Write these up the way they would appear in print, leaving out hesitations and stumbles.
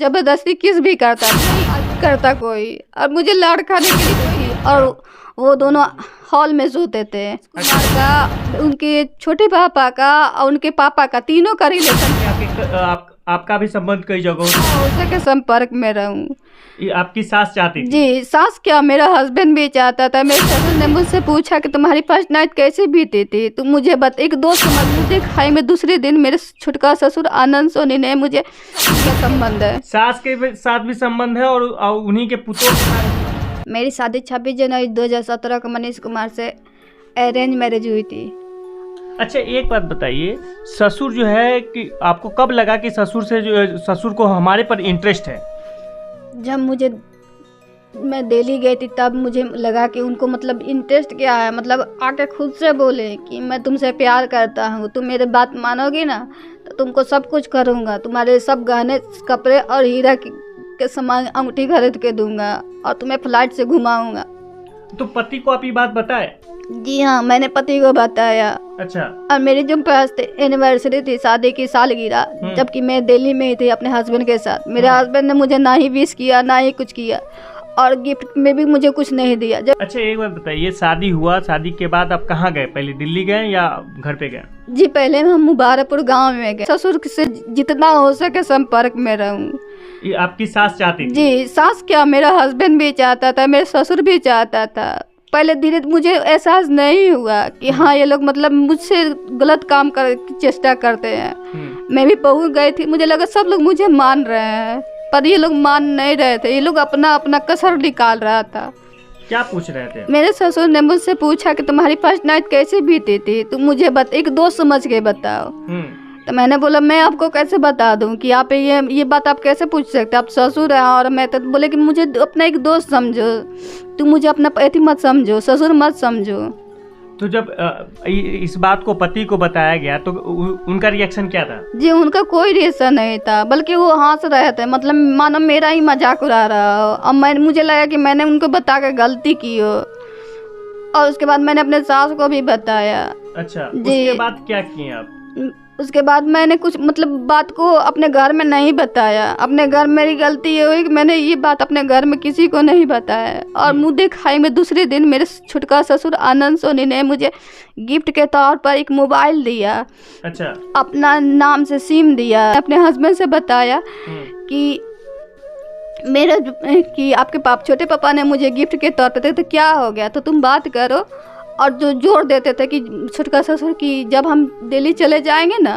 जबरदस्ती किस भी करता कोई, और मुझे लाड़ खाने के लिए कोई, और वो दोनों हॉल में सोते थे। कुमार का, उनके छोटे पापा का और उनके पापा का, तीनों का रिलेशन। आपका भी संबंध कई जगहों से उसी के संपर्क में रहूं। आपकी सास चाहती थी? जी, सास क्या, मेरा हस्बैंड भी चाहता था। मेरे ससुर ने मुझसे पूछा कि तुम्हारी फर्स्ट नाइट कैसे बीती थी, तुम मुझे एक दोस्त मुझे खाई में दूसरे दिन मेरे छुटका ससुर आनंद सोनी ने मुझे संबंध है। सास के साथ भी संबंध है और उन्हीं के पुतों के साथ। मेरी शादी 26 जनवरी 2017 को मनीष कुमार से अरेंज मैरिज हुई थी। अच्छा, एक बात बताइए, ससुर जो है कि आपको कब लगा कि ससुर को हमारे पर इंटरेस्ट है? जब मैं दिल्ली गई थी तब मुझे लगा कि उनको मतलब इंटरेस्ट क्या है, मतलब आके खुद से बोले कि मैं तुमसे प्यार करता हूँ, तुम मेरे बात मानोगी ना तो तुमको सब कुछ करूँगा, तुम्हारे सब गहने कपड़े और हीरा के सामान अंगूठी खरीद के दूंगा और तुम्हें फ्लाइट से घुमाऊंगा। तो पति को आप ये बात बताए? जी हाँ, मैंने पति को बताया। अच्छा। और मेरी जो एनिवर्सरी थी, शादी की सालगिरह, जबकि मैं दिल्ली में ही थी अपने हस्बैंड के साथ, मेरे हस्बैंड ने मुझे ना ही विश किया ना ही कुछ किया और गिफ्ट में भी मुझे कुछ नहीं दिया। अच्छा, एक बात बताइए, शादी हुआ, शादी के बाद आप कहाँ गए? पहले दिल्ली गए या घर पे गए? जी, पहले हम मुबारकपुर गांव में गए। ससुर से जितना हो सके संपर्क में रहूं। ये आपकी सास चाहती थी? जी, सास क्या, मेरा हस्बैंड भी चाहता था, मेरे ससुर भी चाहता था। पहले धीरे मुझे एहसास नहीं हुआ कि हाँ ये लोग मतलब मुझसे गलत काम कर चेष्टा करते हैं। मैं भी पहुंच गई थी, मुझे लगा सब लोग मुझे मान रहे हैं, पर ये लोग मान नहीं रहे थे। ये लोग अपना अपना कसर निकाल रहा था। क्या पूछ रहे थे? मेरे ससुर ने मुझसे पूछा कि तुम्हारी फर्स्ट नाइट कैसे बीती थी, तुम मुझे एक दोस्त समझ के बताओ। तो मैंने बोला मैं आपको कैसे बता दूं कि आप ये बात आप कैसे पूछ सकते, आप ससुर हैं और मैं। तो बोले कि मुझे अपना एक दोस्त समझो, तुम मुझे अपना पति मत समझो, ससुर मत समझो। तो जब इस बात को पति को बताया गया तो उनका रिएक्शन क्या था? जी, उनका कोई रिएक्शन नहीं था, बल्कि वो हंस रहे थे, मतलब मानो मेरा ही मजाक उड़ा रहा हो। अब मुझे लगा कि मैंने उनको बता के गलती की हो, और उसके बाद मैंने अपने सास को भी बताया। अच्छा, उसके बाद क्या किए आप? उसके बाद मैंने कुछ मतलब बात को अपने घर में नहीं बताया। अपने घर मेरी गलती ये हुई कि मैंने ये बात अपने घर में किसी को नहीं बताया, और मुँह दिखाई में दूसरे दिन मेरे छुटका ससुर आनंद सोनी ने मुझे गिफ्ट के तौर पर एक मोबाइल दिया। अच्छा। अपना नाम से सिम दिया। अपने हस्बैंड से बताया कि आपके छोटे पापा ने मुझे गिफ्ट के तौर पर दिया, तो क्या हो गया, तो तुम बात करो। और जो जोर देते थे कि छुटका ससुर की जब हम दिल्ली चले जाएंगे ना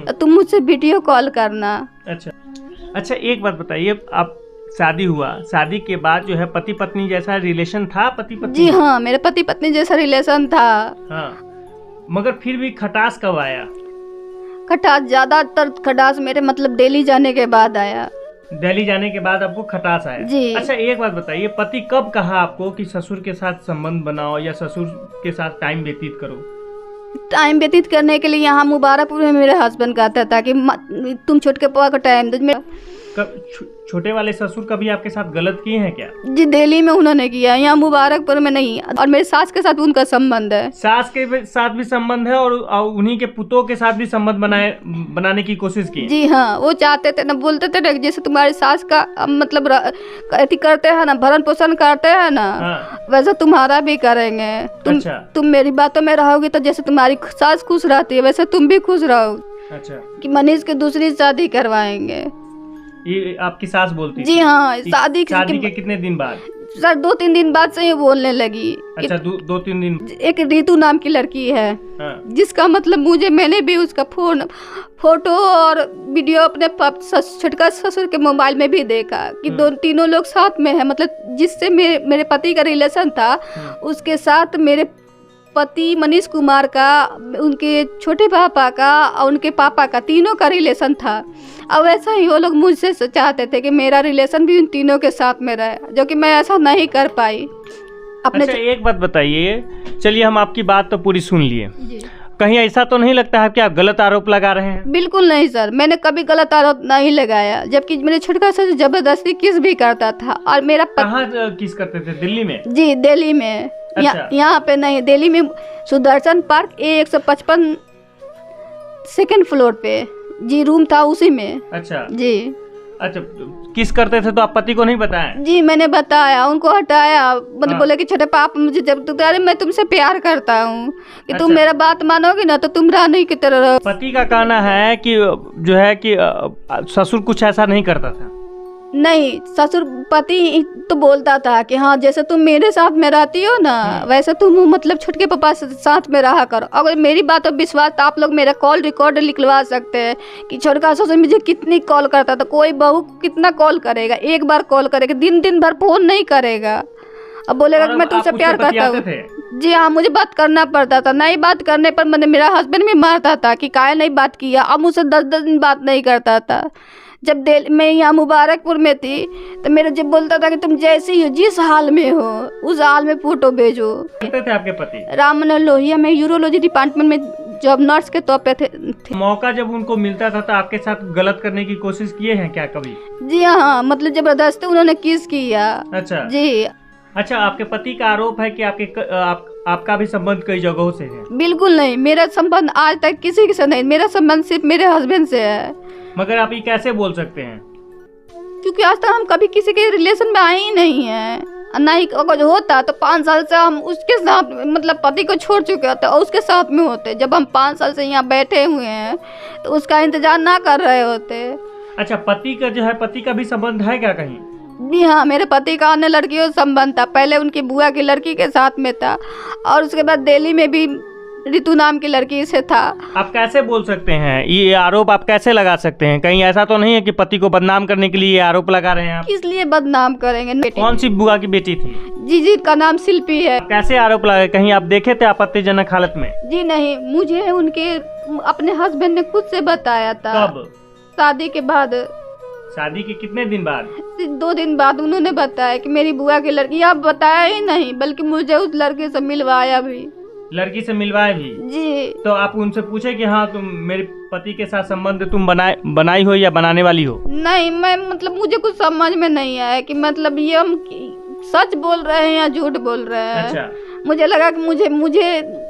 तो तुम मुझसे वीडियो कॉल करना। अच्छा, एक बात बताइए, आप शादी हुआ, शादी के बाद जो है पति पत्नी जैसा रिलेशन था? पति पत्नी? जी हाँ, मेरे पति पत्नी जैसा रिलेशन था। हाँ, मगर फिर भी खटास कब आया? ज्यादातर खटास मेरे मतलब दिल्ली जाने के बाद आया। दिल्ली जाने के बाद आपको खटास आया? जी। अच्छा, एक बात बताइए, पति कब कहा आपको कि ससुर के साथ संबंध बनाओ या ससुर के साथ टाइम व्यतीत करो? टाइम व्यतीत करने के लिए यहाँ मुबारकपुर में मेरे हस्बैंड कहता था कि तुम छोटे पापा को टाइम दो। छोटे वाले ससुर कभी आपके साथ गलत किए हैं क्या? जी, दिल्ली में उन्होंने किया, यहाँ मुबारकपुर में नहीं। और मेरे सास के साथ उनका संबंध है। सास के साथ भी संबंध है और उन्हीं के पुतों के साथ भी संबंध बनाने की कोशिश की? जी हाँ, वो चाहते थे ना, बोलते थे ना जैसे तुम्हारी सास का मतलब करते हैं ना, भरण पोषण करते हैं ना, वैसे तुम्हारा भी करेंगे। तुम मेरी बातों में रहोगे तो जैसे तुम्हारी सास खुश रहती है वैसे तुम भी खुश रहो। अच्छा। कि मनीष की दूसरी शादी करवाएंगे। ये आपकी सास बोलती थी? जी हाँ, शादी के कितने दिन बाद? सर 2-3 दिन बाद से ही बोलने लगी। अच्छा, 2-3 दिन। एक रीतू नाम की लड़की है। हाँ। जिसका मतलब मैंने भी उसका फोटो और वीडियो अपने छुटका ससुर के मोबाइल में भी देखा कि तीनों लोग साथ में है। मतलब जिससे मेरे पति का रिलेशन था उसके साथ मेरे पति मनीष कुमार का, उनके छोटे पापा का और उनके पापा का, तीनों का रिलेशन था। अब ऐसा ही वो लोग मुझसे चाहते थे कि मेरा रिलेशन भी उन तीनों के साथ में रहे, जो कि मैं ऐसा नहीं कर पाई। अच्छा, एक बात बताइए, चलिए हम आपकी बात तो पूरी सुन लिए, कहीं ऐसा तो नहीं लगता है कि आप गलत आरोप लगा रहे हैं? बिल्कुल नहीं सर, मैंने कभी गलत आरोप नहीं लगाया, जबकि मेरे छुटका ससुर जबरदस्ती किस भी करता था। और मेरा कहाँ किस करते थे? दिल्ली में? जी, दिल्ली में। अच्छा। यहाँ पे नहीं, दिल्ली में Sudarshan park A155 second floor पे जी रूम था, उसी में। अच्छा। जी। अच्छा, किस करते थे तो आप पति को नहीं बताया? जी मैंने बताया, उनको हटाया, मतलब हाँ। बोले कि छोटे पाप मुझे जब तू अरे मैं तुमसे प्यार करता हूँ कि तुम अच्छा। मेरा बात मानोगी ना तो तुम रानी की तरह रहो। पति का कहना है कि जो है कि ससुर कुछ ऐसा नहीं करता था। नहीं, ससुर पति तो बोलता था कि हाँ जैसे तुम मेरे साथ में रहती हो ना वैसे तुम मतलब छोटके पापा से साथ में रहा करो। अगर मेरी बात पर विश्वास तो आप लोग मेरा कॉल रिकॉर्ड निकलवा सकते हैं कि छोटका ससुर मुझे कितनी कॉल करता था। कोई बहू कितना कॉल करेगा, एक बार कॉल करेगा, दिन भर फोन नहीं करेगा। अब बोलेगा कि मैं तुमसे प्यार करता हूँ। जी हाँ, मुझे बात करना पड़ता था, नहीं बात करने पर मैंने मेरा हस्बैंड भी मारता था कि काहे नहीं बात किया। अब मुझसे 10 दिन बात नहीं करता था। जब मैं यहाँ मुबारकपुर में थी तो मेरे जब बोलता था कि तुम जैसी हो जिस हाल में हो उस हाल में फोटो भेजो। करते थे आपके पति? राममनोहर लोहिया में यूरोलॉजी डिपार्टमेंट में जॉब नर्स के तौर पे थे। मौका जब उनको मिलता था तो आपके साथ गलत करने की कोशिश किए हैं क्या कभी? जी हाँ, मतलब जबरदस्ती उन्होंने किस किया। अच्छा जी। अच्छा, आपके पति का आरोप है कि आपका भी संबंध कई जगहों से है। बिल्कुल नहीं, मेरा संबंध आज तक किसी से नहीं, मेरा संबंध सिर्फ मेरे हस्बैंड से है। मगर आप ये कैसे बोल सकते हैं? क्योंकि आज तक हम कभी किसी के रिलेशन में आए ही नहीं है। ना ही अगर होता तो 5 साल से हम उसके साथ मतलब पति को छोड़ चुके होते और उसके साथ में होते। जब हम 5 साल से यहाँ बैठे हुए हैं तो उसका इंतजार ना कर रहे होते। अच्छा, पति का जो है, पति का भी संबंध है क्या कहीं? जी हाँ, मेरे पति का अन्य लड़कियों से संबंध था। पहले उनकी बुआ की लड़की के साथ में था और उसके बाद दिल्ली में भी रितु नाम की लड़की से था। आप कैसे बोल सकते हैं? ये आरोप आप कैसे लगा सकते हैं? कहीं ऐसा तो नहीं है कि पति को बदनाम करने के लिए ये आरोप लगा रहे हैं आप? किस लिए बदनाम करेंगे? कौन सी बुआ की बेटी थी? जी का नाम शिल्पी है। कैसे आरोप लगा? कहीं आप देखे थे आपत्तिजनक हालत में? जी नहीं, मुझे उनके अपने हस्बैंड ने खुद से बताया था। कब? शादी के बाद। शादी के कितने दिन बाद? 2 दिन बाद उन्होंने बताया कि मेरी बुआ की लड़की। आप बताया ही नहीं बल्कि मुझे उस लड़के से मिलवाया भी। लड़की से मिलवाया भी? जी। तो आप उनसे पूछे कि हाँ तुम मेरे पति के साथ संबंध तुम बनाई हो या बनाने वाली हो? नहीं, मैं मतलब मुझे कुछ समझ में नहीं आया कि मतलब ये हम सच बोल रहे हैं या झूठ बोल रहे हैं। अच्छा। मुझे लगा कि मुझे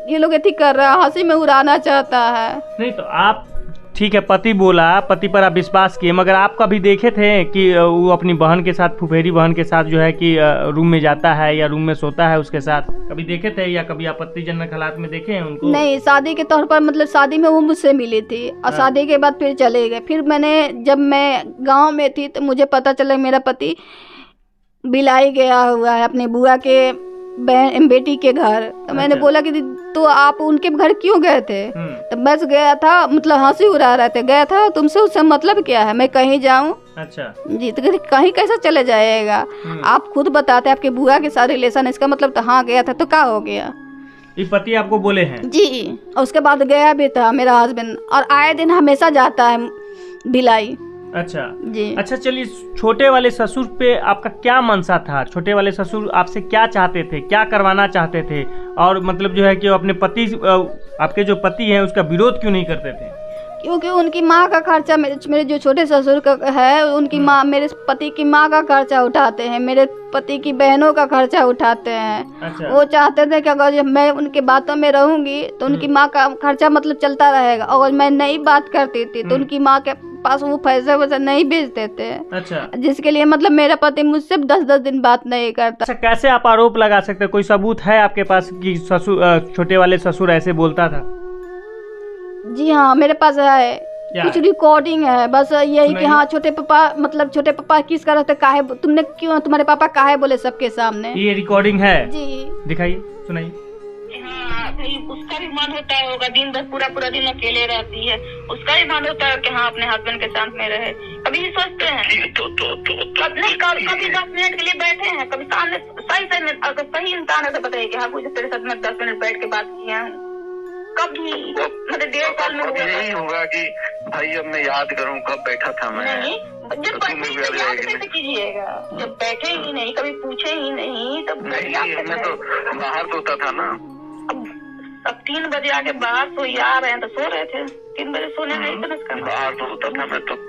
ये लोग ऐसी कर रहा है, हंसी में उड़ाना चाहता है। नहीं तो आप ठीक है, पति बोला, पति पर आप विश्वास किए, मगर आप कभी देखे थे कि वो अपनी बहन के साथ, फुफेरी बहन के साथ जो है कि रूम में जाता है या रूम में सोता है उसके साथ? कभी देखे थे या कभी आपत्तिजनक हालात में देखे हैं उनको? नहीं, शादी के तौर पर मतलब शादी में वो मुझसे मिली थी और शादी के बाद फिर चले गए। फिर जब मैं गाँव में थी तो मुझे पता चला मेरा पति बिलाई गया हुआ है अपने बुआ के बेटी के घर। तो मैंने बोला कि तो आप उनके घर क्यों गए थे? तो बस गया था, मतलब हंसी उड़ा रहे थे। गया था, तुमसे उससे मतलब क्या है, मैं कहीं जाऊं? अच्छा जी। तो कहीं कैसा चले जाएगा? आप खुद बताते आपके बुआ के साथ रिलेशन, इसका मतलब तो हाँ गया था तो क्या हो गया? ये पति आपको बोले हैं? जी। और उसके बाद गया भी था मेरा हस्बैंड और आए दिन हमेशा जाता है भिलाई। अच्छा जी। अच्छा, चलिए, छोटे वाले ससुर पे आपका क्या मनसा था? छोटे वाले ससुर आपसे क्या चाहते थे, क्या करवाना चाहते थे? और मतलब जो है कि अपने पति, आपके जो पति हैं उसका विरोध क्यों नहीं करते थे? क्योंकि उनकी माँ का खर्चा, मेरे जो छोटे ससुर का है उनकी माँ, मेरे पति की माँ का खर्चा उठाते हैं, मेरे पति की बहनों का खर्चा उठाते हैं। अच्छा। वो चाहते थे कि अगर मैं उनकी बातों में रहूंगी तो उनकी माँ का खर्चा मतलब चलता रहेगा। अगर मैं नई बात करती थी तो उनकी माँ के पास वो पैसे वैसे नहीं भेजते थे। अच्छा। जिसके लिए मतलब मेरा पति मुझसे 10-10 दिन बात नहीं करता। अच्छा, कैसे आप आरोप लगा सकते? कोई सबूत है आपके पास कि ससुर, छोटे वाले ससुर ऐसे बोलता था? जी हाँ, मेरे पास है, कुछ रिकॉर्डिंग है। बस यही कि हाँ छोटे पापा किस कारण से काहे तुमने क्यों, तुम्हारे पापा काहे बोले सबके सामने। ये रिकॉर्डिंग है जी, दिखाइए, सुनाइए। हाँ भाई, उसका भी मन होता होगा, दिन भर पूरा दिन अकेले रहती है, उसका भी मन होता है कि हाँ अपने हस्बैंड के साथ में रहे। कभी भी सोचते हैं कभी 10 मिनट के लिए बैठे हैं, कभी सामने सही इंसान है तो बताइए कि हाँ मुझे तेरे साथ में 10 मिनट बैठ के बात किया है? कभी मतलब 1.5 साल में यही होगा कि भाई अब मैं याद करूं कब बैठा था मैं। नहीं, जब बैठे तो याद कैसे कीजिएगा? जब बैठे ही नहीं, कभी पूछे ही नहीं, तब मैं तो बाहर सोता था ना। अब 3 बजे आके बाहर सोई आ रहे हैं तो सो रहे थे। 3 बजे सोने नहीं तो बाहर सोता था मैं तो।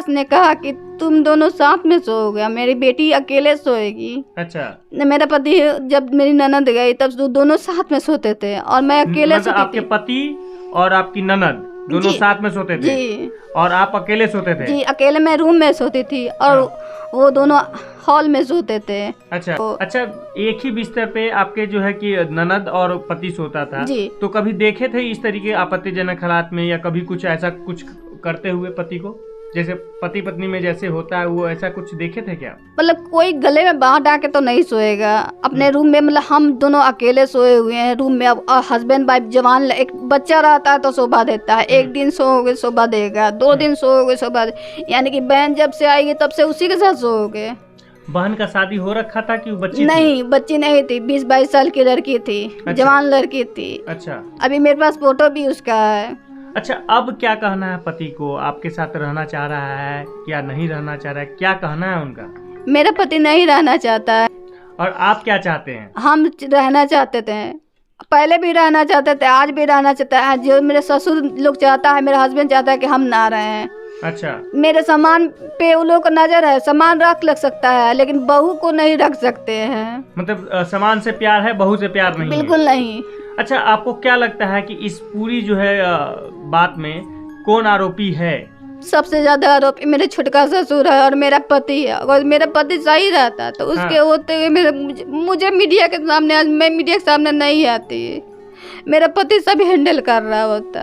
ने कहा कि तुम दोनों साथ में सोओगे, मेरी बेटी अकेले सोएगी। अच्छा। मेरा पति जब मेरी ननद गई तब दोनों साथ में सोते थे और मैं अकेले सोती थी। आपके पति और आपकी ननद दोनों जी। साथ में सोते थे? जी और आप अकेले सोते थे? जी, अकेले मैं रूम में सोती थी और वो दोनों हॉल में सोते थे। अच्छा तो- अच्छा, एक ही बिस्तर पे आपके जो है कि ननद और पति सोता था? जी। तो कभी देखे थे इस तरीके आपत्तिजनक हालात में, या कभी कुछ ऐसा कुछ करते हुए पति को, जैसे पति पत्नी में जैसे होता है वो ऐसा कुछ देखे थे क्या? मतलब कोई गले में बांह डाल के तो नहीं सोएगा अपने रूम में, मतलब हम दोनों अकेले सोए हुए हैं रूम में। अब हस्बैंड वाइफ जवान एक बच्चा रहता है तो शोभा देता है, एक दिन सोओगे शोभा देगा, 2 दिन सोओगे शोभा यानी कि बहन जब से आएगी तब से उसी के साथ सोओगे। बहन का शादी हो रखा था कि वो बच्ची थी? नहीं, बच्ची नहीं थी, 20-22 साल की लड़की थी। अच्छा। जवान लड़की थी। अच्छा अभी मेरे पास फोटो भी उसका है। अच्छा, अब क्या कहना है पति को? आपके साथ रहना चाह रहा है या नहीं रहना चाह रहा है? क्या कहना है उनका? मेरा पति नहीं रहना चाहता है। और आप क्या चाहते हैं? हम रहना चाहते थे, पहले भी रहना चाहते थे, आज भी रहना चाहता है। जो मेरे ससुर लोग चाहता है, मेरा हस्बैंड चाहता है कि हम ना रहें। अच्छा, मेरे सामान पे उन लोगों को नजर है, सामान रख लग सकता है लेकिन बहू को नहीं रख सकते हैं। मतलब सामान से प्यार है, बहू से प्यार नहीं है? बिल्कुल नहीं। अच्छा, आपको क्या लगता है कि इस पूरी जो है बात में कौन आरोपी है? सबसे ज्यादा आरोपी मेरे छोटका ससुर है और मेरा पति है। अगर मेरा पति सही रहता तो उसके होते हुए मुझे मीडिया के सामने, आज मैं मीडिया के सामने नहीं आती, मेरा पति सब हैंडल कर रहा होता।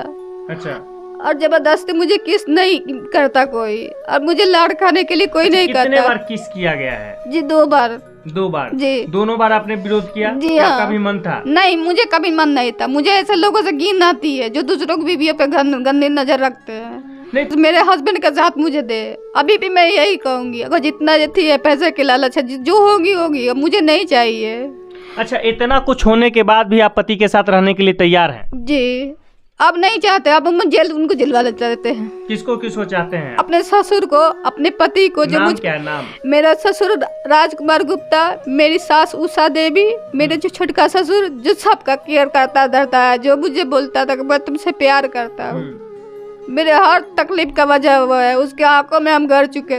अच्छा, और जबरदस्ती मुझे किस नहीं करता कोई, और मुझे लाड़ खाने के लिए कोई नहीं करता। कितने बार किस किया गया है? जी 2 बार। 2 बार? जी। दोनों बार आपने विरोध किया? जी क्या हाँ। कभी मन था? नहीं, मुझे कभी मन नहीं था। मुझे ऐसे लोगों से घिन आती है जो दूसरों की बीवियों पे गंदी नजर रखते हैं। नहीं। तो मेरे हस्बैंड का साथ मुझे दे। अभी भी मैं यही कहूंगी, अगर जितना थी है पैसे के लालच है, जो होगी होगी, अब मुझे नहीं चाहिए। अच्छा, इतना कुछ होने के बाद भी आप पति के साथ रहने के लिए तैयार हैं? जी, अब नहीं चाहते, अब हम उनको जेलवा देते हैं। किसको किसको चाहते हैं? अपने ससुर को, अपने पति को। जो नाम क्या है? नाम? मेरा ससुर राजकुमार गुप्ता, मेरी सास उषा देवी, मेरे जो छोटका ससुर जो सबका केयर करता धरता है, जो मुझे बोलता था कि मैं तुमसे प्यार करता हूँ। मेरे हर तकलीफ का वजह हुआ है, उसके आंखों में हम गड़ चुके